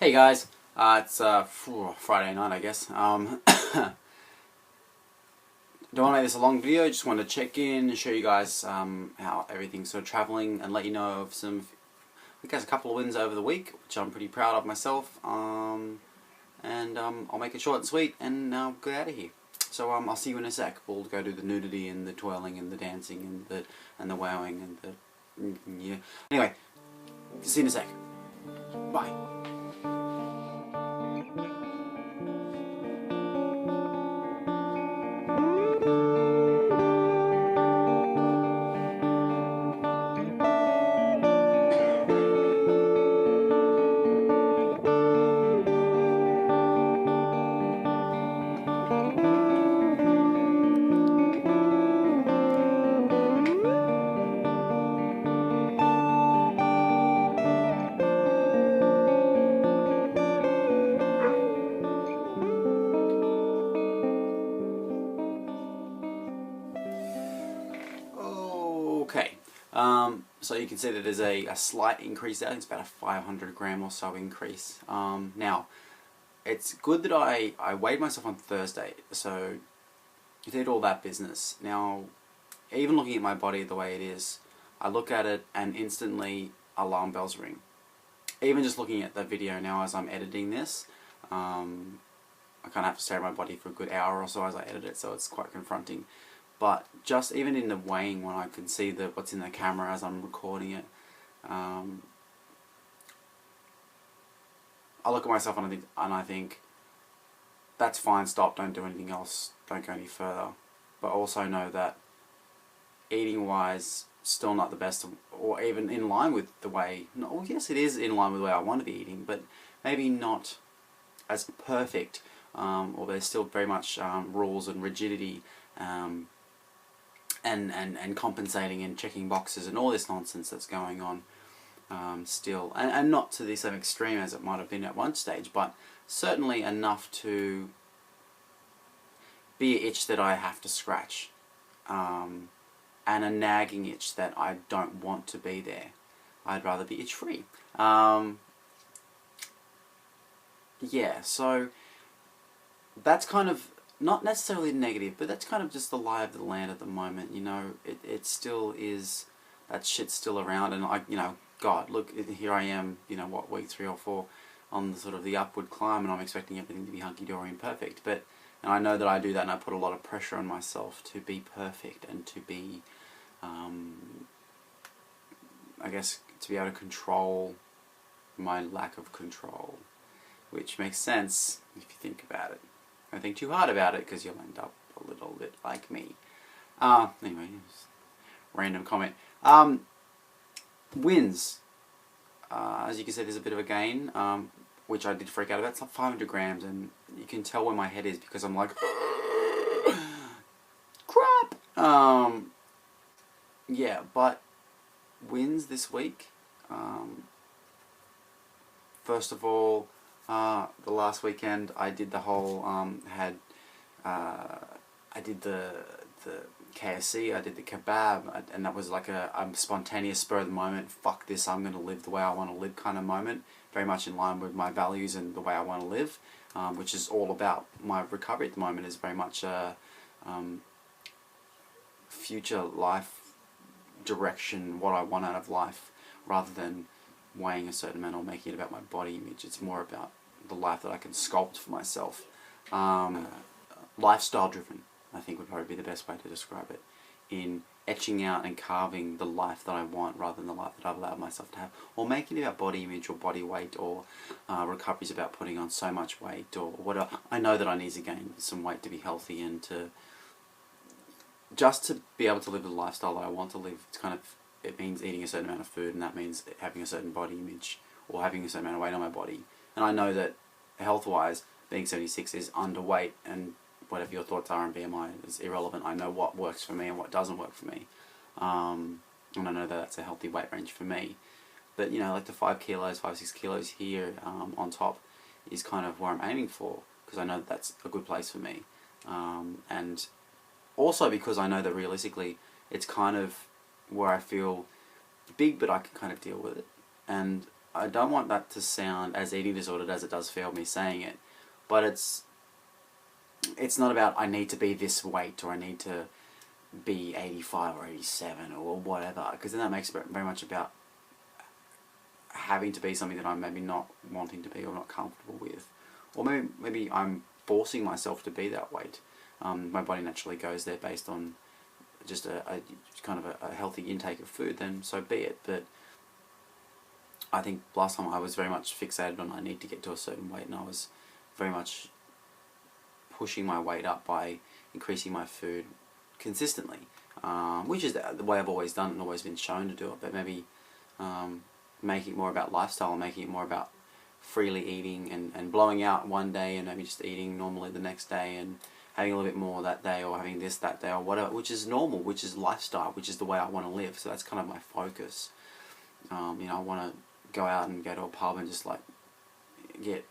Hey guys, it's Friday night, I guess. Don't want to make this a long video, just wanted to check in and show you guys how everything's sort of travelling and let you know of I guess a couple of wins over the week, which I'm pretty proud of myself. I'll make it short and sweet and get out of here. So I'll see you in a sec. We'll go do the nudity and the twirling and the dancing and the wowing and the yeah. Anyway, see you in a sec. Bye. Okay, so you can see that there's a slight increase there. It's about a 500 gram or so increase. Now, it's good that I weighed myself on Thursday, so I did all that business. Now, even looking at my body the way it is, I look at it and instantly alarm bells ring. Even just looking at the video now as I'm editing this, I kind of have to stare at my body for a good hour or so as I edit it, so it's quite confronting. But just even in the weighing, when I can see what's in the camera as I'm recording it, I look at myself and I think that's fine, stop, don't do anything else, don't go any further. But also know that eating wise, still not the best, or even in line with the way, well, yes, it is in line with the way I want to be eating, but maybe not as perfect, or there's still very much rules and rigidity, and compensating and checking boxes and all this nonsense that's going on still, and not to the same extreme as it might have been at one stage, but certainly enough to be an itch that I have to scratch, and a nagging itch that I don't want to be there. I'd rather be itch free. Yeah, so that's kind of not necessarily negative, but that's kind of just the lie of the land at the moment. You know, it still is, that shit's still around, and God, look, here I am, what, week 3 or 4 on the sort of the upward climb, and I'm expecting everything to be hunky-dory and perfect, and I know that I do that, and I put a lot of pressure on myself to be perfect, and to be, I guess, to be able to control my lack of control, which makes sense if you think about it. Don't think too hard about it, because you'll end up a little bit like me. Anyway, random comment. Wins. As you can see, there's a bit of a gain, which I did freak out about. It's like 500 grams, and you can tell where my head is, because I'm like, crap! Yeah, but wins this week. First of all, the last weekend I did the whole, I did the KFC, I did the kebab, and that was like a spontaneous, spur of the moment, fuck this, I'm going to live the way I want to live kind of moment, very much in line with my values and the way I want to live, which is all about my recovery at the moment, is very much a future life direction, what I want out of life, rather than weighing a certain amount or making it about my body image. It's more about the life that I can sculpt for myself. Lifestyle driven, I think, would probably be the best way to describe it, in etching out and carving the life that I want rather than the life that I've allowed myself to have, or making it about body image or body weight, or recovery's about putting on so much weight or whatever. I know that I need to gain some weight to be healthy, and to be able to live the lifestyle that I want to live. It means eating a certain amount of food, and that means having a certain body image or having a certain amount of weight on my body. And I know that health-wise, being 76 is underweight, and whatever your thoughts are on BMI is irrelevant. I know what works for me and what doesn't work for me, and I know that that's a healthy weight range for me. But like the 5 kilos, 5-6 kilos here on top is kind of where I'm aiming for, because I know that that's a good place for me, and also because I know that realistically it's kind of where I feel big, but I can kind of deal with it. And I don't want that to sound as eating disordered as it does feel me saying it, but it's not about I need to be this weight or I need to be 85 or 87 or whatever, because then that makes it very much about having to be something that I'm maybe not wanting to be or not comfortable with, or maybe I'm forcing myself to be that weight. My body naturally goes there based on just a kind of a healthy intake of food, then so be it. But I think last time I was very much fixated on I need to get to a certain weight, and I was very much pushing my weight up by increasing my food consistently, which is the way I've always done it and always been shown to do it, but maybe making it more about lifestyle, making it more about freely eating and blowing out one day and maybe just eating normally the next day and having a little bit more that day or having this that day or whatever, which is normal, which is lifestyle, which is the way I want to live. So that's kind of my focus. I want to go out and go to a pub and just like get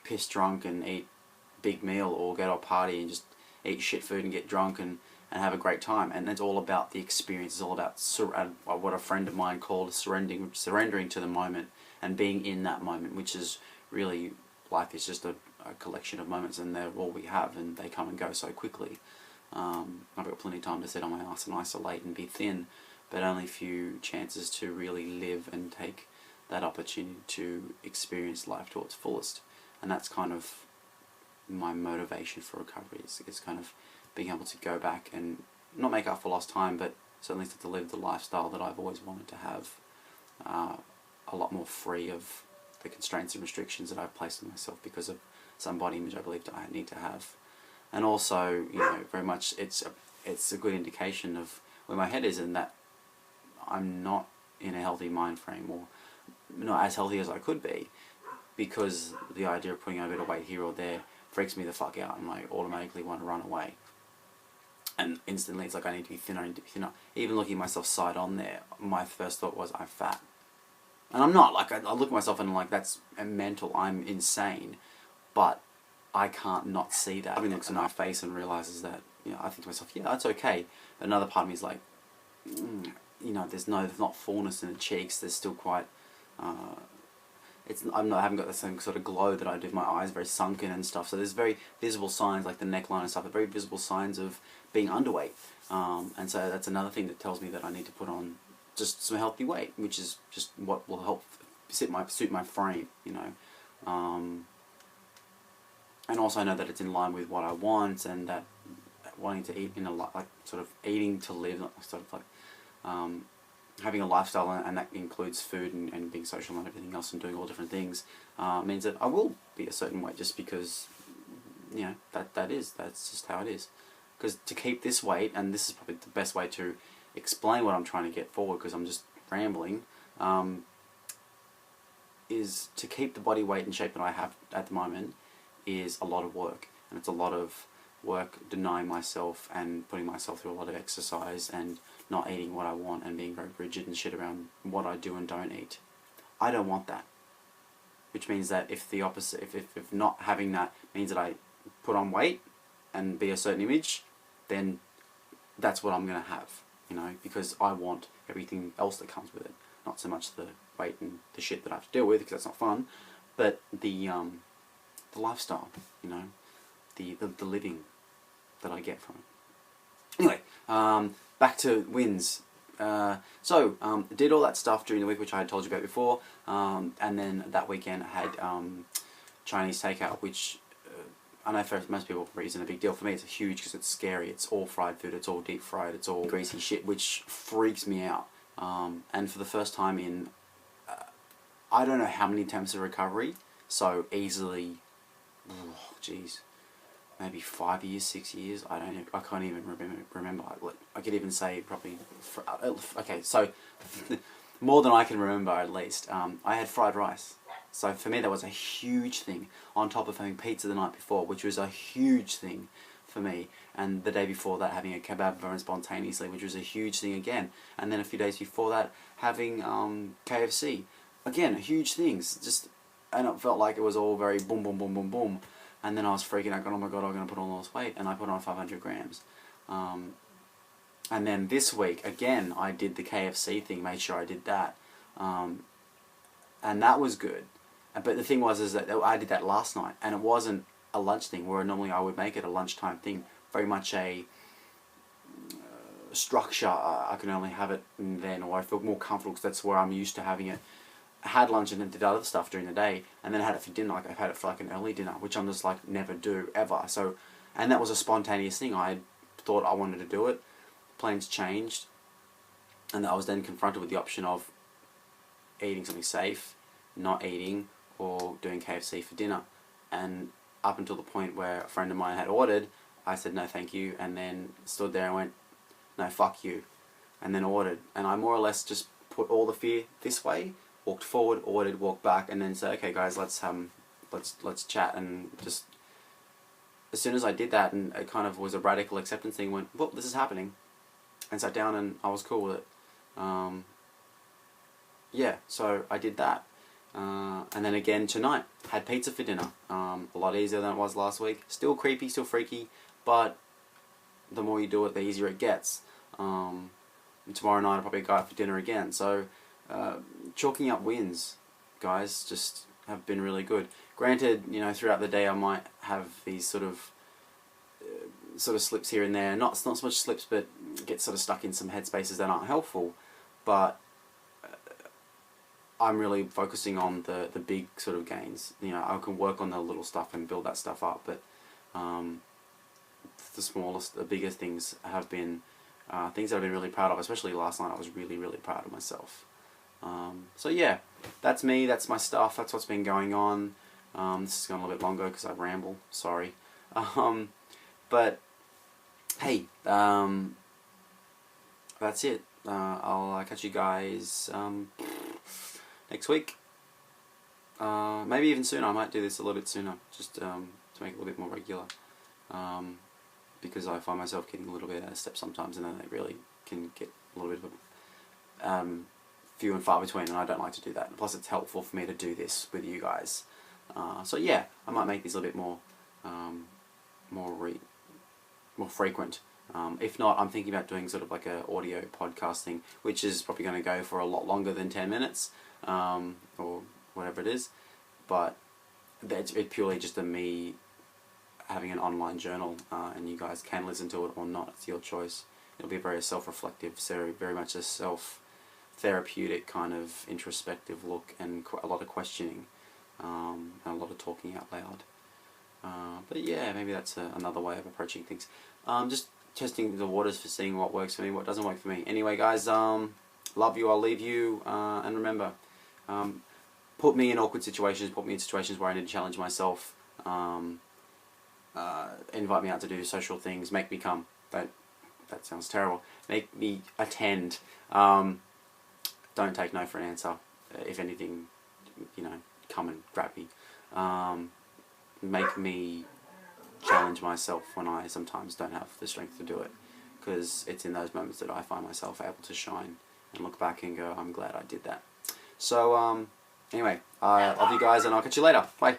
pissed drunk and eat big meal, or go to a party and just eat shit food and get drunk and have a great time. And it's all about the experience. It's all about what a friend of mine called surrendering to the moment and being in that moment, which is really, life is just a collection of moments, and they're all we have, and they come and go so quickly. I've got plenty of time to sit on my ass and isolate and be thin, but only few chances to really live and take that opportunity to experience life to its fullest. And that's kind of my motivation for recovery, is kind of being able to go back and not make up for lost time, but certainly to live the lifestyle that I've always wanted to have, a lot more free of the constraints and restrictions that I've placed on myself because of some body image I believe that I need to have. And also, very much it's a good indication of where my head is, and that I'm not in a healthy mind frame, or not as healthy as I could be, because the idea of putting on a bit of weight here or there freaks me the fuck out, and I automatically want to run away. And instantly it's like I need to be thinner, I need to be thinner. Even looking at myself side on there, my first thought was I'm fat. And I'm not. Like, I look at myself and I'm like, that's mental, I'm insane. But I can't not see that. Somebody looks in my face and realises that, I think to myself, yeah, that's okay. But another part of me is like, there's not fullness in the cheeks, there's still quite, I haven't got the same sort of glow that I do with my eyes, very sunken and stuff. So there's very visible signs, like the neckline and stuff, are very visible signs of being underweight. And so that's another thing that tells me that I need to put on just some healthy weight, which is just what will help suit my frame, and also I know that it's in line with what I want, and that wanting to eat in a like sort of eating to live, sort of like having a lifestyle, and that includes food and being social and everything else and doing all different things, means that I will be a certain weight just because that's just how it is. Because to keep this weight, and this is probably the best way to explain what I'm trying to get forward, because I'm just rambling, is to keep the body weight and shape that I have at the moment is a lot of work. And it's a lot of work denying myself and putting myself through a lot of exercise and not eating what I want and being very rigid and shit around what I do and don't eat. I don't want that. Which means that if the opposite, if not having that means that I put on weight and be a certain image, then that's what I'm going to have, because I want everything else that comes with it. Not so much the weight and the shit that I have to deal with, because that's not fun, but the lifestyle, the living that I get from it. Anyway, back to wins. Did all that stuff during the week, which I had told you about before, and then that weekend I had Chinese takeout, which I know for most people isn't a big deal. For me, it's huge because it's scary. It's all fried food. It's all deep fried. It's all greasy shit, which freaks me out. And for the first time in, I don't know how many attempts of recovery, so easily, maybe 5 years, 6 years. I can't even remember. I could even say probably. Okay, so more than I can remember at least. I had fried rice. So for me that was a huge thing, on top of having pizza the night before, which was a huge thing for me, and the day before that having a kebab very spontaneously, which was a huge thing again, and then a few days before that having KFC, again, huge things, and it felt like it was all very boom, boom, boom, boom, boom, and then I was freaking out, going, oh my god, I'm going to put on all this weight, and I put on 500 grams. And then this week, again, I did the KFC thing, made sure I did that, and that was good. But the thing was is that I did that last night, and it wasn't a lunch thing where normally I would make it a lunchtime thing. Very much a structure. I can only have it then, or I feel more comfortable because that's where I'm used to having it. I had lunch and then did other stuff during the day, and then I had it for dinner. Like I've had it for like an early dinner, which I'm just like never do ever. So, and that was a spontaneous thing. I thought I wanted to do it. Plans changed, and I was then confronted with the option of eating something safe, not eating, or doing KFC for dinner. And up until the point where a friend of mine had ordered, I said no thank you, and then stood there and went, no fuck you, and then ordered. And I more or less just put all the fear this way, walked forward, ordered, walked back, and then said, okay guys, let's chat. And just as soon as I did that, and it kind of was a radical acceptance thing, went, well, this is happening, and sat down, and I was cool with it. Yeah, so I did that. And then again tonight, had pizza for dinner. A lot easier than it was last week. Still creepy, still freaky, but the more you do it, the easier it gets. And tomorrow night I'll probably go out for dinner again. So chalking up wins, guys, just have been really good. Granted, you know, throughout the day I might have these sort of slips here and there. Not so much slips, but get sort of stuck in some headspaces that aren't helpful. But I'm really focusing on the big sort of gains. You know, I can work on the little stuff and build that stuff up, but the biggest things have been things that I've been really proud of. Especially last night, I was really, really proud of myself. So yeah, that's me. That's my stuff. That's what's been going on. This is going a little bit longer because I ramble. Sorry, but hey, that's it. I'll catch you guys next week. Maybe even sooner. I might do this a little bit sooner, just to make it a little bit more regular. Because I find myself getting a little bit out of step sometimes, and then they really can get a little bit of few and far between, and I don't like to do that. And plus, it's helpful for me to do this with you guys. So yeah, I might make these a little bit more frequent. If not, I'm thinking about doing sort of like a audio podcast thing, which is probably going to go for a lot longer than 10 minutes, or whatever it is. But it's purely just me having an online journal, and you guys can listen to it or not. It's your choice. It'll be very self-reflective, very much a self-therapeutic kind of introspective look, and a lot of questioning, and a lot of talking out loud. But yeah, maybe that's another way of approaching things. Just testing the waters for seeing what works for me, what doesn't work for me. Anyway, guys, love you, I'll leave you, and remember, put me in awkward situations, put me in situations where I need to challenge myself, invite me out to do social things, make me come. That sounds terrible. Make me attend. Don't take no for an answer. If anything, you know, come and grab me. Make me challenge myself when I sometimes don't have the strength to do it, because it's in those moments that I find myself able to shine and look back and go, I'm glad I did that. So anyway, I love you guys, and I'll catch you later. Bye.